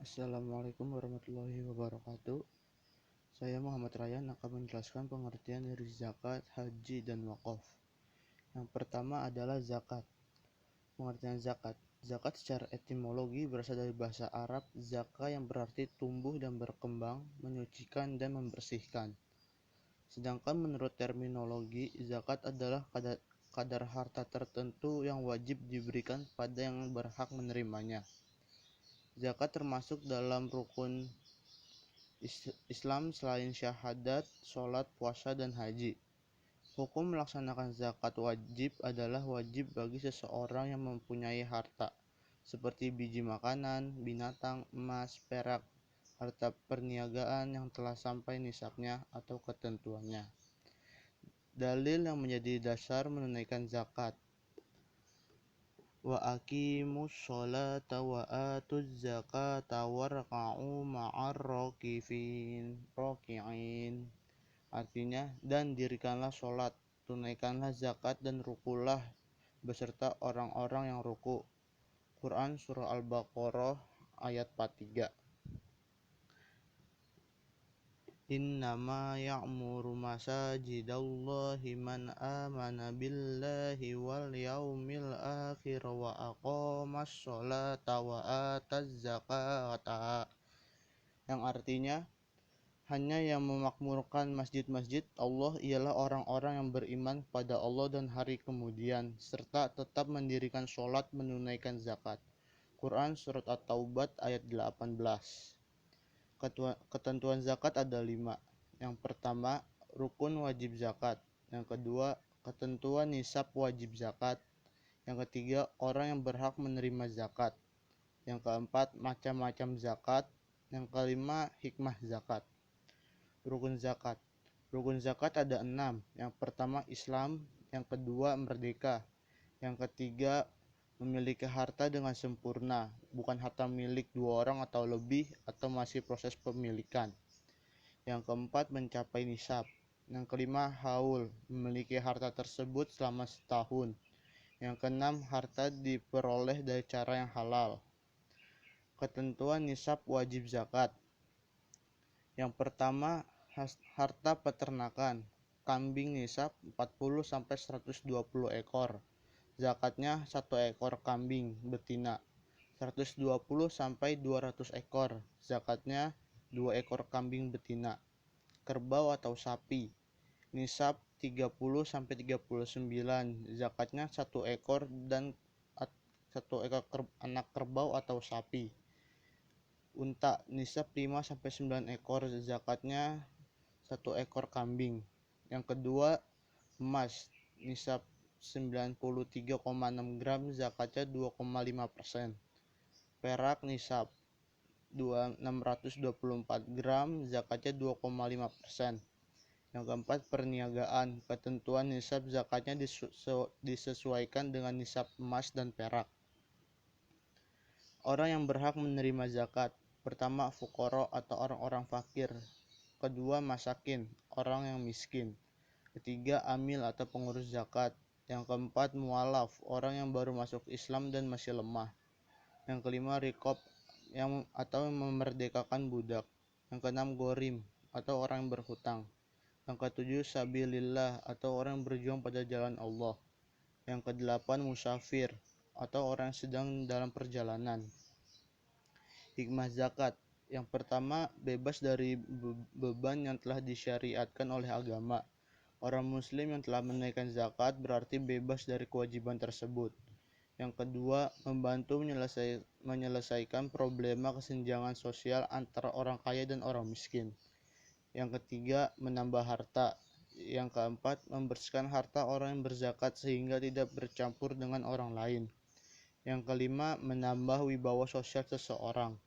Assalamualaikum warahmatullahi wabarakatuh. Saya Muhammad Ryan akan menjelaskan pengertian dari zakat, haji, dan wakaf. Yang pertama adalah zakat. Pengertian zakat. Zakat secara etimologi berasal dari bahasa Arab zaka yang berarti tumbuh dan berkembang, menyucikan dan membersihkan. Sedangkan menurut terminologi, zakat adalah kadar harta tertentu yang wajib diberikan pada yang berhak menerimanya. Zakat termasuk dalam rukun Islam selain syahadat, sholat, puasa, dan haji. Hukum melaksanakan zakat wajib adalah wajib bagi seseorang yang mempunyai harta, seperti biji makanan, binatang, emas, perak, harta perniagaan yang telah sampai nisabnya atau ketentuannya. Dalil yang menjadi dasar menunaikan zakat. Wa aqimus sholata wa atuz zakata warka'u ma'ar raki'in. Artinya, dan dirikanlah sholat, tunaikanlah zakat dan rukulah beserta orang-orang yang ruku. Quran Surah Al-Baqarah ayat 43. Innama ya'muru masajidallahi man amana billahi wal yaumil akhir wa aqamas sholata wa ataz zakata. Yang artinya, hanya yang memakmurkan masjid-masjid Allah ialah orang-orang yang beriman pada Allah dan hari kemudian, serta tetap mendirikan sholat menunaikan zakat. Quran Surat At-Taubat ayat 18. Ketentuan zakat ada 5. Yang pertama, rukun wajib zakat. Yang kedua, ketentuan nisab wajib zakat. Yang ketiga, orang yang berhak menerima zakat. Yang keempat, macam-macam zakat. Yang kelima, hikmah zakat. Rukun zakat. Rukun zakat ada 6. Yang pertama, Islam. Yang kedua, merdeka. Yang ketiga, memiliki harta dengan sempurna, bukan harta milik 2 orang atau lebih atau masih proses pemilikan. Yang keempat, mencapai nisab. Yang kelima, haul, memiliki harta tersebut selama setahun. Yang keenam, harta diperoleh dari cara yang halal. Ketentuan nisab wajib zakat. Yang pertama, harta peternakan. Kambing nisab 40-120 ekor. Zakatnya 1 ekor kambing betina. 120-200 ekor. Zakatnya 2 ekor kambing betina. Kerbau atau sapi. Nisab 30-39. Zakatnya 1 ekor dan 1 ekor anak kerbau atau sapi. Unta nisab 5-9 ekor. Zakatnya 1 ekor kambing. Yang kedua, emas nisab 93,6 gram, zakatnya 2,5%. Perak nisab 624 gram, zakatnya 2,5%. Yang keempat, perniagaan. Ketentuan nisab zakatnya disesuaikan dengan nisab emas dan perak. Orang yang berhak menerima zakat. Pertama, fuqara atau orang-orang fakir. Kedua, masakin, orang yang miskin. Ketiga, amil atau pengurus zakat. Yang keempat, mualaf, orang yang baru masuk Islam dan masih lemah. Yang kelima, riqab, atau memerdekakan budak. Yang keenam, gorim, atau orang yang berhutang. Yang ketujuh, sabilillah, atau orang yang berjuang pada jalan Allah. Yang kedelapan, musafir, atau orang yang sedang dalam perjalanan. Hikmah zakat. Yang pertama, bebas dari beban yang telah disyariatkan oleh agama. Orang muslim yang telah menunaikan zakat berarti bebas dari kewajiban tersebut. Yang kedua, membantu menyelesaikan problema kesenjangan sosial antara orang kaya dan orang miskin. Yang ketiga, menambah harta. Yang keempat, membersihkan harta orang yang berzakat sehingga tidak bercampur dengan orang lain. Yang kelima, menambah wibawa sosial seseorang.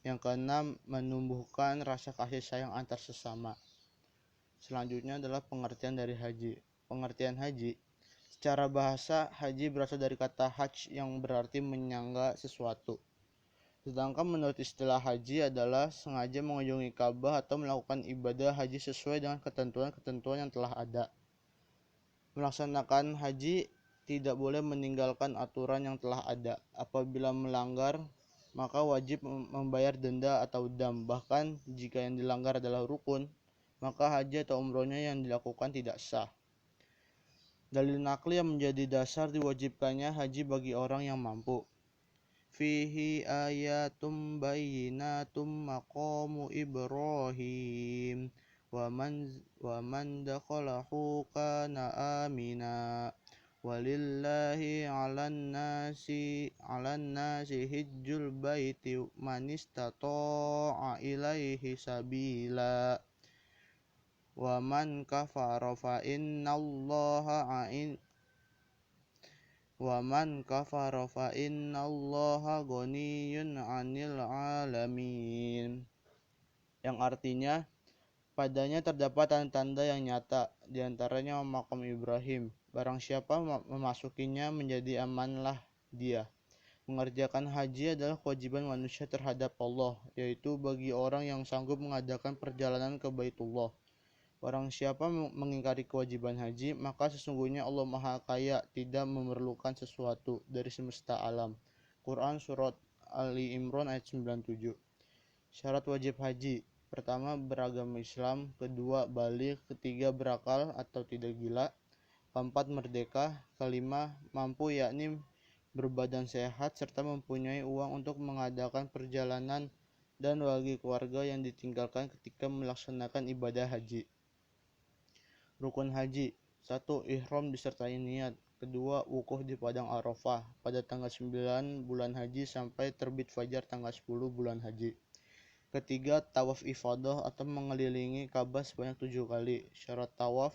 Yang keenam, menumbuhkan rasa kasih sayang antar sesama. Selanjutnya adalah pengertian dari haji. Pengertian haji. Secara bahasa, haji berasal dari kata hajj yang berarti menyangga sesuatu. Sedangkan menurut istilah haji adalah sengaja mengunjungi Ka'bah atau melakukan ibadah haji sesuai dengan ketentuan-ketentuan yang telah ada. Melaksanakan haji tidak boleh meninggalkan aturan yang telah ada. Apabila melanggar, maka wajib membayar denda atau dam. Bahkan jika yang dilanggar adalah rukun, maka haji atau umrohnya yang dilakukan tidak sah. Dalil nakli yang menjadi dasar diwajibkannya haji bagi orang yang mampu. Fihi ayatum bayyinatum maqamu Ibrahim wa man dakhalahu kana amina walillahi 'alan nasi hijjul baiti man istata'a ilaihi sabila wa man kafara fa innallaha ghaniyyun 'anil 'alamin. Yang artinya, padanya terdapat tanda-tanda yang nyata, diantaranya makam Ibrahim. Barang siapa memasukinya menjadi amanlah dia. Mengerjakan haji adalah kewajiban manusia terhadap Allah, yaitu bagi orang yang sanggup mengadakan perjalanan ke Baitullah. Barang siapa mengingkari kewajiban haji, maka sesungguhnya Allah Maha Kaya, tidak memerlukan sesuatu dari semesta alam. Quran Surat Ali Imran ayat 97. Syarat wajib haji: pertama, beragama Islam; kedua, baligh; ketiga, berakal atau tidak gila; keempat, merdeka; kelima, mampu yakni berbadan sehat serta mempunyai uang untuk mengadakan perjalanan; dan bagi keluarga yang ditinggalkan ketika melaksanakan ibadah haji. Rukun haji: 1. Ihram disertai niat. Kedua, wukuf di padang Arafah pada tanggal 9 bulan haji sampai terbit fajar tanggal 10 bulan haji. Ketiga, tawaf ifadah atau mengelilingi Ka'bah sebanyak 7 kali. Syarat tawaf: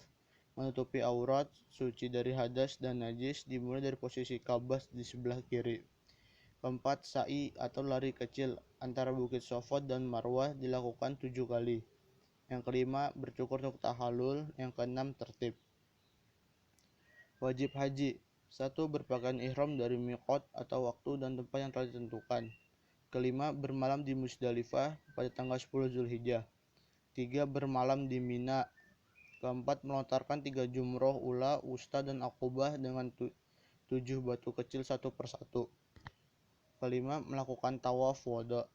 menutupi aurat, suci dari hadas dan najis, dimulai dari posisi Ka'bah di sebelah kiri. Keempat, sa'i atau lari kecil antara Bukit Shafat dan Marwah dilakukan 7 kali. Yang kelima, bercukur untuk tahallul. Yang keenam, tertib. Wajib haji: 1. Berpakaian ihram dari miqat atau waktu dan tempat yang telah ditentukan. Kelima, bermalam di Musdalifah pada tanggal 10 Zulhijjah. 3. Bermalam di Mina. Keempat, melontarkan 3 jumroh ula, wusta, dan aqobah dengan 7 batu kecil satu persatu. Kelima, melakukan tawaf wada.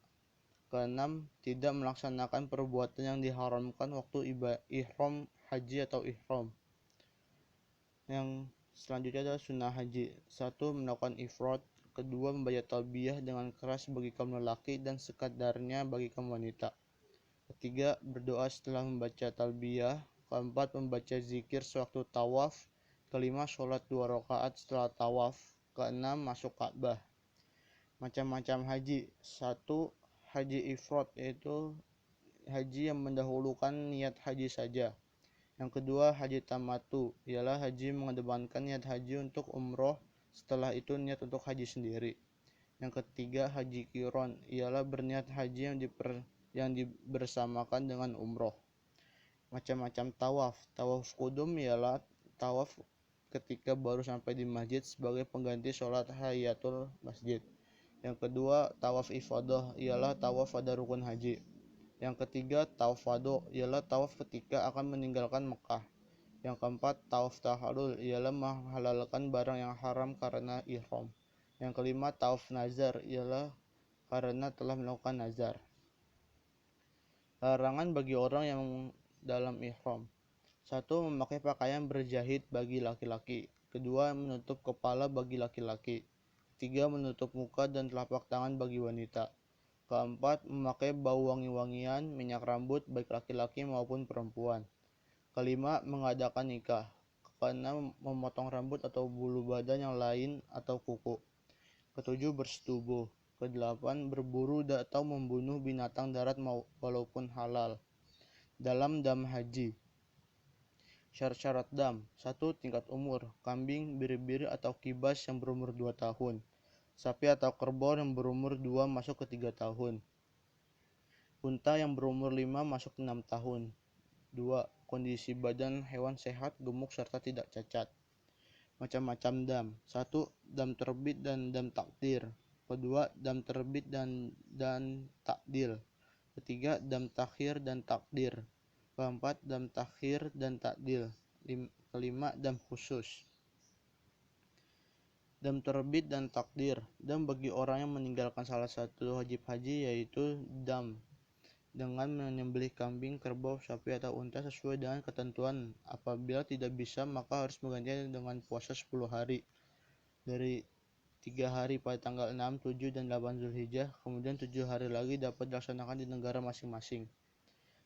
Keenam, tidak melaksanakan perbuatan yang diharamkan waktu ihram haji atau ihram. Yang selanjutnya adalah sunnah haji. 1. Melakukan ifrad. Kedua, membaca talbiyah dengan keras bagi kaum lelaki dan sekadarnya bagi kaum wanita. Ketiga, berdoa setelah membaca talbiyah. Keempat, membaca zikir sewaktu tawaf. Kelima, sholat 2 rakaat setelah tawaf. Keenam, masuk Ka'bah. Macam-macam haji. 1. Haji ifrad, yaitu haji yang mendahulukan niat haji saja. Yang kedua, haji tamatu, ialah haji mengedepankan niat haji untuk umroh, setelah itu niat untuk haji sendiri. Yang ketiga, haji qiron, ialah berniat haji yang dibersamakan dengan umroh. Macam-macam tawaf. Tawaf qudum ialah tawaf ketika baru sampai di masjid sebagai pengganti sholat tahiyatul masjid. Yang kedua, tawaf ifadah, ialah tawaf pada rukun haji. Yang ketiga, tawaf wado, ialah tawaf ketika akan meninggalkan Mekah. Yang keempat, tawaf tahallul, ialah menghalalkan barang yang haram karena ihram. Yang kelima, tawaf nazar, ialah karena telah melakukan nazar. Larangan bagi orang yang dalam ihram: 1. Memakai pakaian berjahit bagi laki-laki. Kedua, menutup kepala bagi laki-laki. 3. Menutup muka dan telapak tangan bagi wanita. Keempat, memakai bau wangi-wangian, minyak rambut baik laki-laki maupun perempuan. Kelima, mengadakan nikah. Keenam, memotong rambut atau bulu badan yang lain atau kuku. Ketujuh, bersetubuh. Kedelapan, berburu atau membunuh binatang darat walaupun halal. Dalam dam haji. Syarat-syarat dam: 1. Tingkat umur: kambing, biri-biri atau kibas yang berumur 2 tahun. Sapi atau kerbau yang berumur 2 masuk ke 3 tahun. Unta yang berumur 5 masuk ke 6 tahun. 2. Kondisi badan hewan sehat, gemuk, serta tidak cacat. Macam-macam dam: 1. Dam terbit dan dam takdir. Kedua, dam terbit dan takdil. Ketiga, dam takhir dan takdir. Keempat, dam takhir dan takdil. Kelima, dam khusus. Dam terbit dan takdir. Dam bagi orang yang meninggalkan salah satu wajib haji yaitu dam dengan menyembelih kambing, kerbau, sapi atau unta sesuai dengan ketentuan. Apabila tidak bisa, maka harus menggantinya dengan puasa 10 hari dari 3 hari pada tanggal 6, 7, dan 8 Zulhijjah, kemudian 7 hari lagi dapat dilaksanakan di negara masing-masing.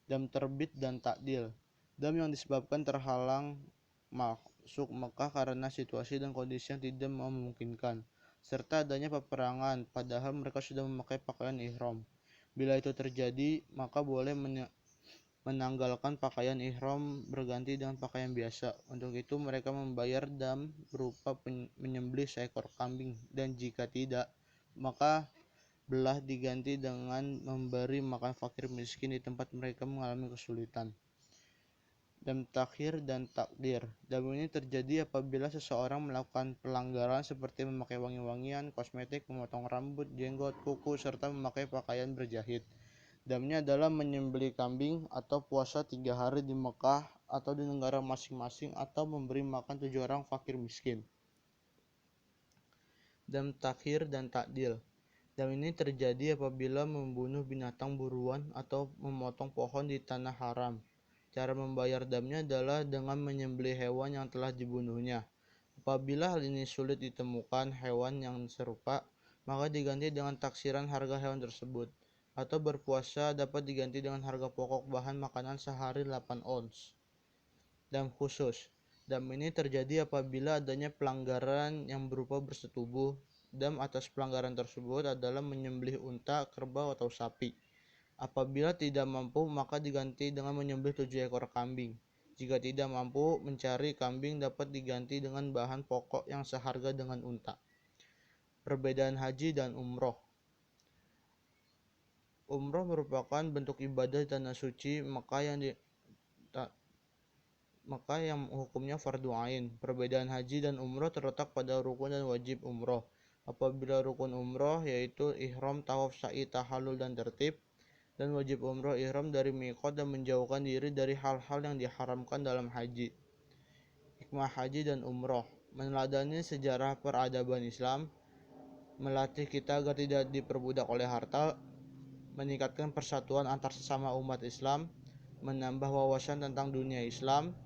Dam terbit dan takdil. Dam yang disebabkan terhalang masuk Mekah karena situasi dan kondisi yang tidak memungkinkan, serta adanya peperangan padahal mereka sudah memakai pakaian ihram. Bila itu terjadi, maka boleh menanggalkan pakaian ihram berganti dengan pakaian biasa. Untuk itu mereka membayar dam berupa menyembelih seekor kambing, dan jika tidak, maka belah diganti dengan memberi makan fakir miskin di tempat mereka mengalami kesulitan. Dam takhir dan takdir. Dam ini terjadi apabila seseorang melakukan pelanggaran seperti memakai wangi-wangian, kosmetik, memotong rambut, jenggot, kuku, serta memakai pakaian berjahit. Damnya adalah menyembelih kambing atau puasa 3 hari di Mekah atau di negara masing-masing atau memberi makan 7 orang fakir miskin. Dam takhir dan takdil. Dam ini terjadi apabila membunuh binatang buruan atau memotong pohon di tanah haram. Cara membayar damnya adalah dengan menyembelih hewan yang telah dibunuhnya. Apabila hal ini sulit ditemukan hewan yang serupa, maka diganti dengan taksiran harga hewan tersebut. Atau berpuasa dapat diganti dengan harga pokok bahan makanan sehari 8 ons. Dam khusus. Dam ini terjadi apabila adanya pelanggaran yang berupa bersetubuh. Dam atas pelanggaran tersebut adalah menyembelih unta, kerbau, atau sapi. Apabila tidak mampu, maka diganti dengan menyembelih 7 ekor kambing. Jika tidak mampu mencari kambing, dapat diganti dengan bahan pokok yang seharga dengan unta. Perbedaan haji dan umroh. Umroh merupakan bentuk ibadah di tanah suci Mekah yang hukumnya fardu ain. Perbedaan haji dan umroh terletak pada rukun dan wajib umroh. Apabila rukun umroh yaitu ihram, tawaf, sa'i, tahallul, dan tertib, dan wajib umroh ihram dari miqat dan menjauhkan diri dari hal-hal yang diharamkan dalam haji. Hikmah haji dan umroh. Meneladani sejarah peradaban Islam, melatih kita agar tidak diperbudak oleh harta, meningkatkan persatuan antar sesama umat Islam, menambah wawasan tentang dunia Islam,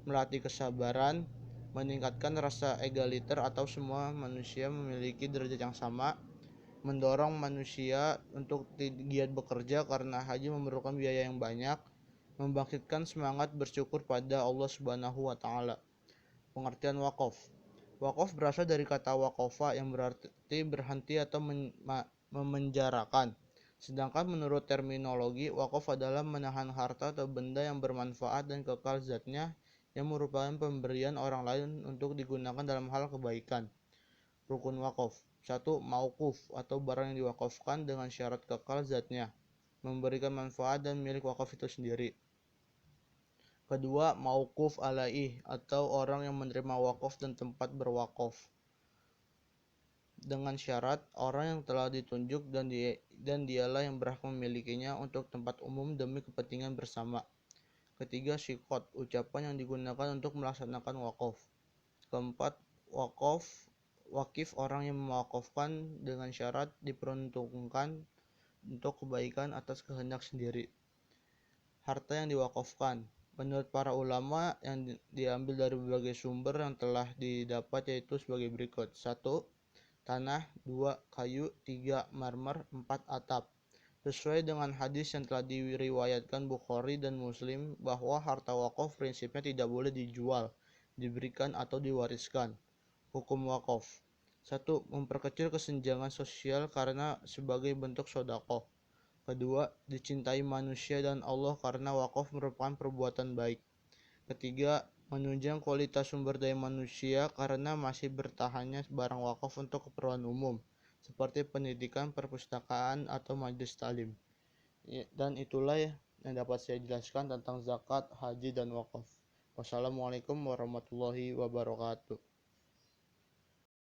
melatih kesabaran, meningkatkan rasa egaliter atau semua manusia memiliki derajat yang sama, mendorong manusia untuk giat bekerja karena haji memerlukan biaya yang banyak, membangkitkan semangat bersyukur pada Allah Subhanahu wa taala. Pengertian wakaf. Wakaf berasal dari kata waqafa yang berarti berhenti atau memenjarakan. Sedangkan menurut terminologi, wakaf adalah menahan harta atau benda yang bermanfaat dan kekal zatnya yang merupakan pemberian orang lain untuk digunakan dalam hal kebaikan. Rukun wakaf. 1. Mauquf atau barang yang diwakafkan dengan syarat kekal zatnya, memberikan manfaat dan milik wakaf itu sendiri. Kedua, mauquf alaih atau orang yang menerima wakaf dan tempat berwakaf, dengan syarat orang yang telah ditunjuk dan dialah yang berhak memilikinya untuk tempat umum demi kepentingan bersama. Ketiga, syikot, ucapan yang digunakan untuk melaksanakan wakaf. Keempat, wakif orang yang mewakafkan dengan syarat diperuntukkan untuk kebaikan atas kehendak sendiri. Harta yang diwakafkan. Menurut para ulama yang diambil dari berbagai sumber yang telah didapat yaitu sebagai berikut. 1. Tanah. 2. Kayu. 3. Marmer. 4. Atap. Sesuai dengan hadis yang telah diriwayatkan Bukhari dan Muslim bahwa harta wakaf prinsipnya tidak boleh dijual, diberikan atau diwariskan. Hukum wakaf. 1. Memperkecil kesenjangan sosial karena sebagai bentuk sedekah. Kedua, dicintai manusia dan Allah karena wakaf merupakan perbuatan baik. Ketiga, menunjang kualitas sumber daya manusia karena masih bertahannya barang wakaf untuk keperluan umum, seperti pendidikan, perpustakaan, atau majelis taklim. Dan itulah yang dapat saya jelaskan tentang zakat, haji, dan wakaf. Wassalamualaikum warahmatullahi wabarakatuh.